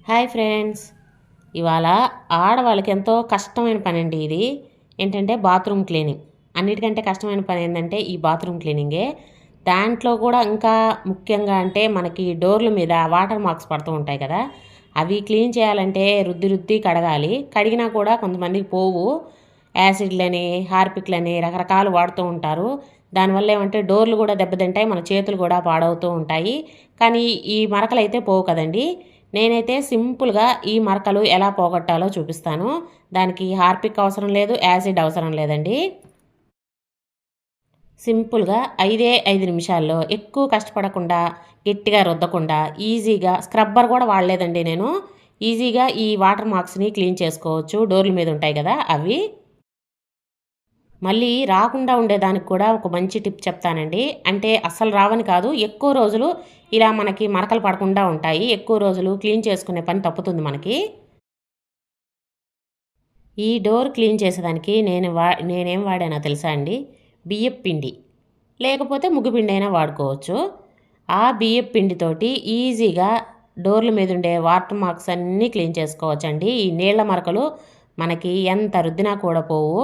Hi friends, ఇవాళ ఆడవాళ్ళకి ఎంతో కష్టమైన పని అండి ఇది. ఏంటంటే బాత్రూమ్ క్లీనింగ్. అన్నిటికంటే కష్టమైన పని ఏంటంటే ఈ బాత్రూమ్ క్లీనింగే. దాంట్లో కూడా ఇంకా ముఖ్యంగా అంటే మనకి డోర్ల మీద వాటర్ మార్క్స్ పడుతూ ఉంటాయి కదా, అవి క్లీన్ చేయాలంటే రుద్ది రుద్ది కడగాలి. కడిగినా కూడా కొంతమందికి పోవు. యాసిడ్లని, హార్పిక్లని రకరకాలు వాడుతూ ఉంటారు. దానివల్ల ఏమంటే డోర్లు కూడా దెబ్బతింటాయి, మన చేతులు కూడా పాడవుతూ ఉంటాయి. కానీ ఈ మరకలు అయితే పోవు కదండి. నేనైతే సింపుల్గా ఈ మరకలు ఎలా పోగొట్టాలో చూపిస్తాను. దానికి హార్పిక్ అవసరం లేదు, యాసిడ్ అవసరం లేదండి. సింపుల్గా 5 నిమిషాల్లో ఎక్కువ కష్టపడకుండా, గట్టిగా రుద్దకుండా, ఈజీగా స్క్రబ్బర్ కూడా వాడలేదండి నేను. ఈజీగా ఈ వాటర్ మార్క్స్ని క్లీన్ చేసుకోవచ్చు. డోర్ల మీద ఉంటాయి కదా అవి. మళ్ళీ రాకుండా ఉండేదానికి కూడా ఒక మంచి టిప్ చెప్తానండి. అంటే అస్సలు రావని కాదు, ఎక్కువ రోజులు ఇలా మనకి మరకలు పడకుండా ఉంటాయి. ఎక్కువ రోజులు క్లీన్ చేసుకునే పని తప్పుతుంది మనకి. ఈ డోర్ క్లీన్ చేసేదానికి నేనేం వాడానో తెలుసా అండి? బియ్యపు పిండి, లేకపోతే ముగ్గు పిండి అయినా వాడుకోవచ్చు. ఆ బియ్యపు పిండితోటి ఈజీగా డోర్ల మీద ఉండే వాటర్ మార్క్స్ అన్నీ క్లీన్ చేసుకోవచ్చండి. ఈ నీళ్ల మరకలు మనకి ఎంత రుద్దినా కూడా పోవు.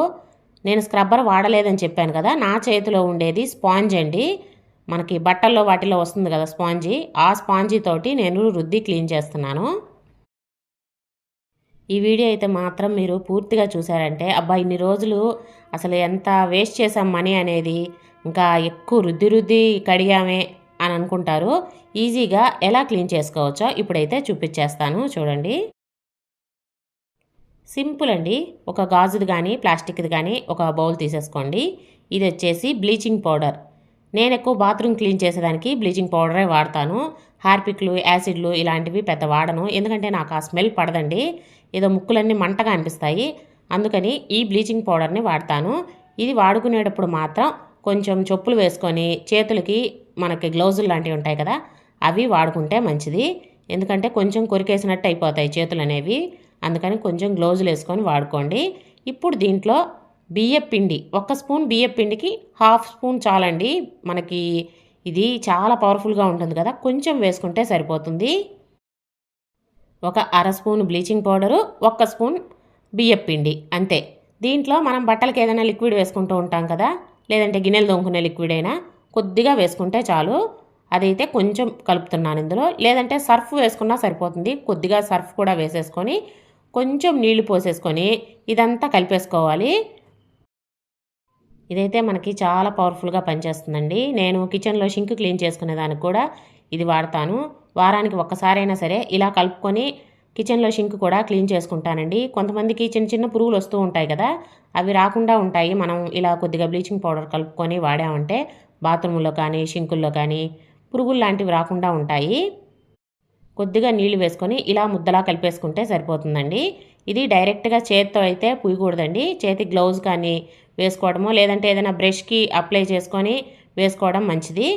నేను స్క్రబ్బర్ వాడలేదని చెప్పాను కదా, నా చేతిలో ఉండేది స్పాంజ్ అండి. మనకి బట్టల్లో వాటిలో వస్తుంది కదా స్పాంజీ, ఆ స్పాంజీ తోటి నేను రుద్ది క్లీన్ చేస్తున్నాను. ఈ వీడియో అయితే మాత్రం మీరు పూర్తిగా చూసారంటే అబ్బా ఇన్ని రోజులు అసలు ఎంత వేస్ట్ చేసాం మనీ అనేది, ఇంకా ఎక్కువ రుద్ది రుద్ది కడిగామే అని అనుకుంటారు. ఈజీగా ఎలా క్లీన్ చేసుకోవచ్చో ఇప్పుడైతే చూపించేస్తాను చూడండి. సింపుల్ అండి. ఒక గాజుది కానీ ప్లాస్టిక్ది కానీ ఒక బౌల్ తీసేసుకోండి. ఇది వచ్చేసి బ్లీచింగ్ పౌడర్. నేను ఎక్కువ బాత్రూమ్ క్లీన్ చేసేదానికి బ్లీచింగ్ పౌడరే వాడతాను. హార్పిక్లు, యాసిడ్లు ఇలాంటివి పెద్ద వాడను, ఎందుకంటే నాకు ఆ స్మెల్ పడదండి. ఏదో ముక్కులన్నీ మంటగా అనిపిస్తాయి. అందుకని ఈ బ్లీచింగ్ పౌడర్ని వాడతాను. ఇది వాడుకునేటప్పుడు మాత్రం కొంచెం చెప్పులు వేసుకొని చేతులకి మనకి గ్లౌజులు లాంటివి ఉంటాయి కదా, అవి వాడుకుంటే మంచిది. ఎందుకంటే కొంచెం కొరికేసినట్టు అయిపోతాయి చేతులు అనేవి. అందుకని కొంచెం గ్లౌజులు వేసుకొని వాడుకోండి. ఇప్పుడు దీంట్లో బియ్యపు పిండి, 1 స్పూన్ బియ్యపు పిండికి 1/2 స్పూన్ చాలండి. మనకి ఇది చాలా పవర్ఫుల్గా ఉంటుంది కదా, కొంచెం వేసుకుంటే సరిపోతుంది. 1/2 స్పూన్ బ్లీచింగ్ పౌడరు, 1 స్పూన్ బియ్యపు పిండి అంతే. దీంట్లో మనం బట్టలకి ఏదైనా లిక్విడ్ వేసుకుంటూ ఉంటాం కదా, లేదంటే గిన్నెలు తోముకునే లిక్విడ్ అయినా కొద్దిగా వేసుకుంటే చాలు. అదైతే కొంచెం కలుపుతున్నాను ఇందులో, లేదంటే సర్ఫ్ వేసుకున్నా సరిపోతుంది. కొద్దిగా సర్ఫ్ కూడా వేసేసుకొని కొంచెం నీళ్లు పోసేసుకొని ఇదంతా కలిపేసుకోవాలి. ఇదైతే మనకి చాలా పవర్ఫుల్గా పనిచేస్తుందండి. నేను కిచెన్లో షింక్ క్లీన్ చేసుకునే దానికి కూడా ఇది వాడతాను. వారానికి ఒక్కసారైనా సరే ఇలా కలుపుకొని కిచెన్లో షింక్ కూడా క్లీన్ చేసుకుంటానండి. కొంతమందికి చిన్న చిన్న పురుగులు వస్తూ ఉంటాయి కదా, అవి రాకుండా ఉంటాయి మనం ఇలా కొద్దిగా బ్లీచింగ్ పౌడర్ కలుపుకొని వాడామంటే. బాత్రూంలో కానీ షింకుల్లో కానీ పురుగులు లాంటివి రాకుండా ఉంటాయి. కొద్దిగా నీళ్లు వేసుకొని ఇలా ముద్దలా కలిపేసుకుంటే సరిపోతుందండి. ఇది డైరెక్ట్గా చేతితో అయితే పూయకూడదండి. చేతి గ్లౌజ్ కానీ వేసుకోవడమో, లేదంటే ఏదైనా బ్రష్కి అప్లై చేసుకొని వేసుకోవడం మంచిది.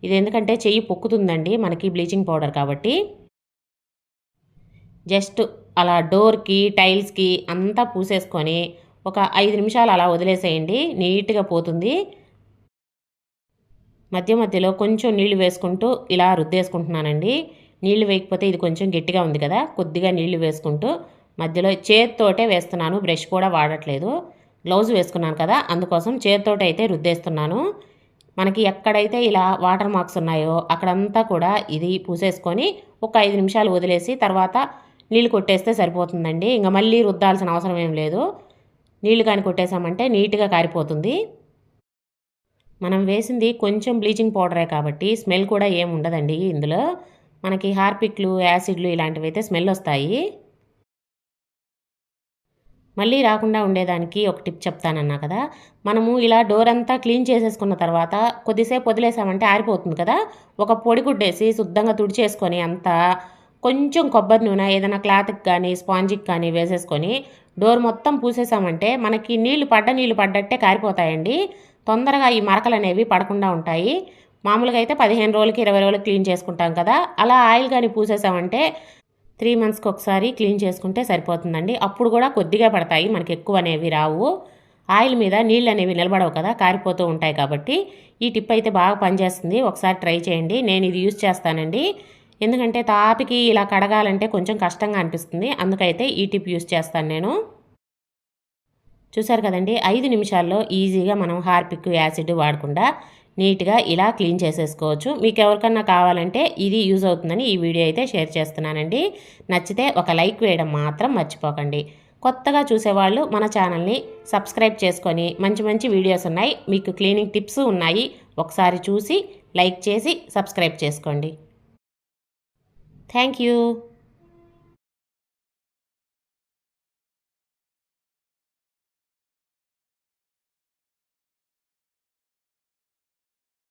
ఇది ఎందుకంటే చెయ్యి పొక్కుతుందండి మనకి బ్లీచింగ్ పౌడర్ కాబట్టి. జస్ట్ అలా డోర్కి, టైల్స్కి అంతా పూసేసుకొని ఒక 5 నిమిషాలు అలా వదిలేసేయండి, నీట్గా పోతుంది. మధ్య మధ్యలో కొంచెం నీళ్లు వేసుకుంటూ ఇలా రుద్దేసుకుంటున్నానండి. నీళ్లు వేయకపోతే ఇది కొంచెం గట్టిగా ఉంది కదా, కొద్దిగా నీళ్లు వేసుకుంటూ మధ్యలో చేత్తోటే వేస్తున్నాను, బ్రష్ కూడా వాడట్లేదు. గ్లౌజ్ వేసుకున్నాను కదా, అందుకోసం చేత్తోటే అయితే రుద్దేస్తున్నాను. మనకి ఎక్కడైతే ఇలా వాటర్ మార్క్స్ ఉన్నాయో అక్కడంతా కూడా ఇది పూసేసుకొని ఒక 5 నిమిషాలు వదిలేసి తర్వాత నీళ్ళు కొట్టేస్తే సరిపోతుందండి. ఇంకా మళ్ళీ రుద్దాల్సిన అవసరం ఏం లేదు. నీళ్లు కానీ కొట్టేసామంటే నీట్గా కారిపోతుంది. మనం వేసింది కొంచెం బ్లీచింగ్ పౌడరే కాబట్టి స్మెల్ కూడా ఏం ఉండదండి ఇందులో. మనకి హార్పిక్లు, యాసిడ్లు ఇలాంటివి అయితే స్మెల్ వస్తాయి. మళ్ళీ రాకుండా ఉండేదానికి ఒక టిప్ చెప్తానన్నా కదా, మనము ఇలా డోర్ అంతా క్లీన్ చేసేసుకున్న తర్వాత కొద్దిసేపు వదిలేసామంటే ఆరిపోతుంది కదా, ఒక పొడి గుడ్డేసి శుద్ధంగా తుడిచేసుకొని అంతా కొంచెం కొబ్బరి నూనె ఏదైనా క్లాత్కి కానీ స్పాంజికి కానీ వేసేసుకొని డోర్ మొత్తం పూసేసామంటే మనకి నీళ్లు పడ్డట్టే కారిపోతాయండి. తొందరగా ఈ మరకలు అనేవి పడకుండా ఉంటాయి. మామూలుగా అయితే 15 రోజులకి 20 రోజులకి క్లీన్ చేసుకుంటాం కదా, అలా ఆయిల్ కానీ పూసేసామంటే 3 మంత్స్కి ఒకసారి క్లీన్ చేసుకుంటే సరిపోతుందండి. అప్పుడు కూడా కొద్దిగా పడతాయి, మనకి ఎక్కువ అనేవి రావు. ఆయిల్ మీద నీళ్ళు అనేవి నిలబడవు కదా, కారిపోతూ ఉంటాయి కాబట్టి ఈ టిప్ అయితే బాగా పనిచేస్తుంది. ఒకసారి ట్రై చేయండి. నేను ఇది యూజ్ చేస్తానండి. ఎందుకంటే తాపికి ఇలా కడగాలంటే కొంచెం కష్టంగా అనిపిస్తుంది. అందుకైతే ఈ టిప్ యూస్ చేస్తాను నేను. చూసారు కదండి, 5 నిమిషాల్లో ఈజీగా మనం హార్పిక్ యాసిడ్ వాడకుండా నీట్గా ఇలా క్లీన్ చేసేసుకోవచ్చు. మీకు ఎవరికన్నా కావాలంటే ఇది యూజ్ అవుతుందని ఈ వీడియో అయితే షేర్ చేస్తున్నానండి. నచ్చితే ఒక లైక్ వేయడం మాత్రం మర్చిపోకండి. కొత్తగా చూసేవాళ్ళు మన ఛానల్ని సబ్స్క్రైబ్ చేసుకొని మంచి మంచి వీడియోస్ ఉన్నాయి, మీకు క్లీనింగ్ టిప్స్ ఉన్నాయి, ఒకసారి చూసి లైక్ చేసి సబ్స్క్రైబ్ చేసుకోండి. Thank you.